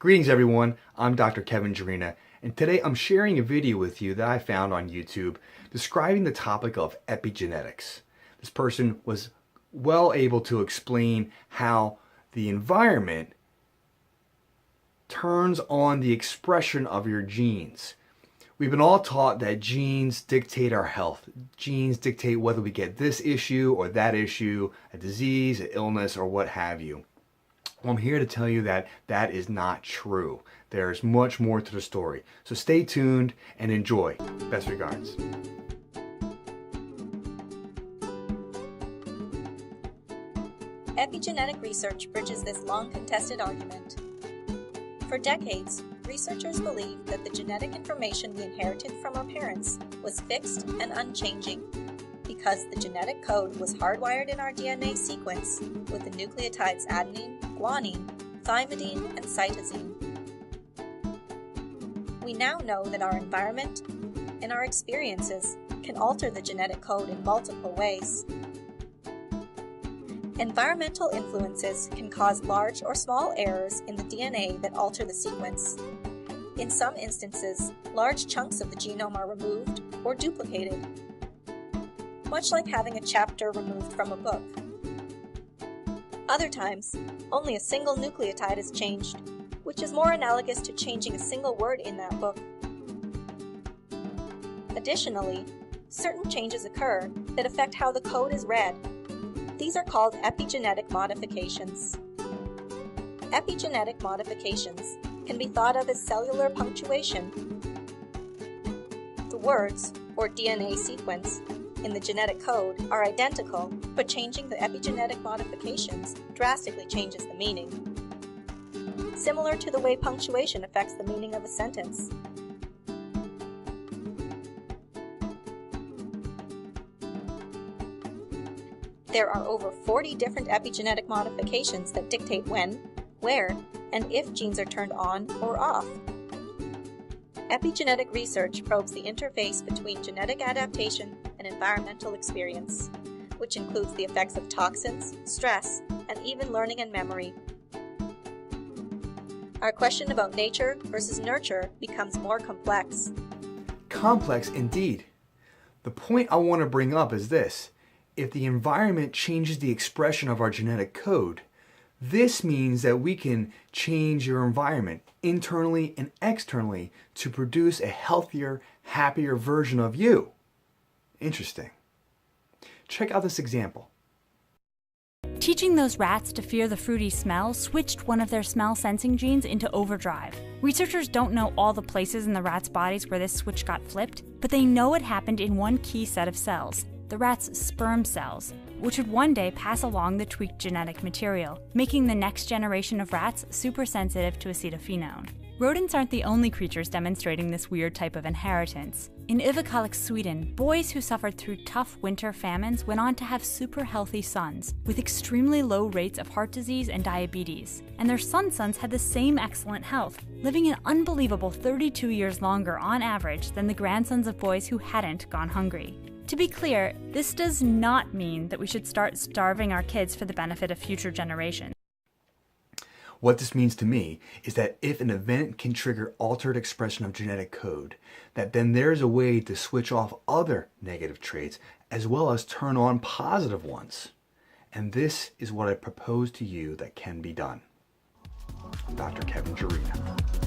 Greetings everyone, I'm Dr. Kevin Jarina, and today I'm sharing a video with you that I found on YouTube describing the topic of epigenetics. This person was well able to explain how the environment turns on the expression of your genes. We've been all taught that genes dictate our health. Genes dictate whether we get this issue or that issue, a disease, an illness, or what have you. Well, I'm here to tell you that that is not true. There's much more to the story. So stay tuned and enjoy. Best regards. Epigenetic research bridges this long-contested argument. For decades, researchers believed that the genetic information we inherited from our parents was fixed and unchanging, because the genetic code was hardwired in our DNA sequence with the nucleotides adenine, guanine, thymidine, and cytosine. We now know that our environment and our experiences can alter the genetic code in multiple ways. Environmental influences can cause large or small errors in the DNA that alter the sequence. In some instances, large chunks of the genome are removed or duplicated, much like having a chapter removed from a book. Other times, only a single nucleotide is changed, which is more analogous to changing a single word in that book. Additionally, certain changes occur that affect how the code is read. These are called epigenetic modifications. Epigenetic modifications can be thought of as cellular punctuation. The words, or DNA sequence, in the genetic code are identical, but changing the epigenetic modifications drastically changes the meaning. Similar to the way punctuation affects the meaning of a sentence. There are over 40 different epigenetic modifications that dictate when, where, and if genes are turned on or off. Epigenetic research probes the interface between genetic adaptation and environmental experience, which includes the effects of toxins, stress, and even learning and memory. Our question about nature versus nurture becomes more complex. Complex indeed. The point I want to bring up is this. If the environment changes the expression of our genetic code, this means that we can change your environment internally and externally to produce a healthier, happier version of you. Interesting. Check out this example. Teaching those rats to fear the fruity smell switched one of their smell-sensing genes into overdrive. Researchers don't know all the places in the rats' bodies where this switch got flipped, but they know it happened in one key set of cells, the rat's sperm cells, which would one day pass along the tweaked genetic material, making the next generation of rats super sensitive to acetophenone. Rodents aren't the only creatures demonstrating this weird type of inheritance. In Epigenetics, Sweden, boys who suffered through tough winter famines went on to have super healthy sons, with extremely low rates of heart disease and diabetes. And their sons had the same excellent health, living an unbelievable 32 years longer on average than the grandsons of boys who hadn't gone hungry. To be clear, this does not mean that we should start starving our kids for the benefit of future generations. What this means to me is that if an event can trigger altered expression of genetic code, that then there's a way to switch off other negative traits as well as turn on positive ones. And this is what I propose to you that can be done. Dr. Kevin Jarina.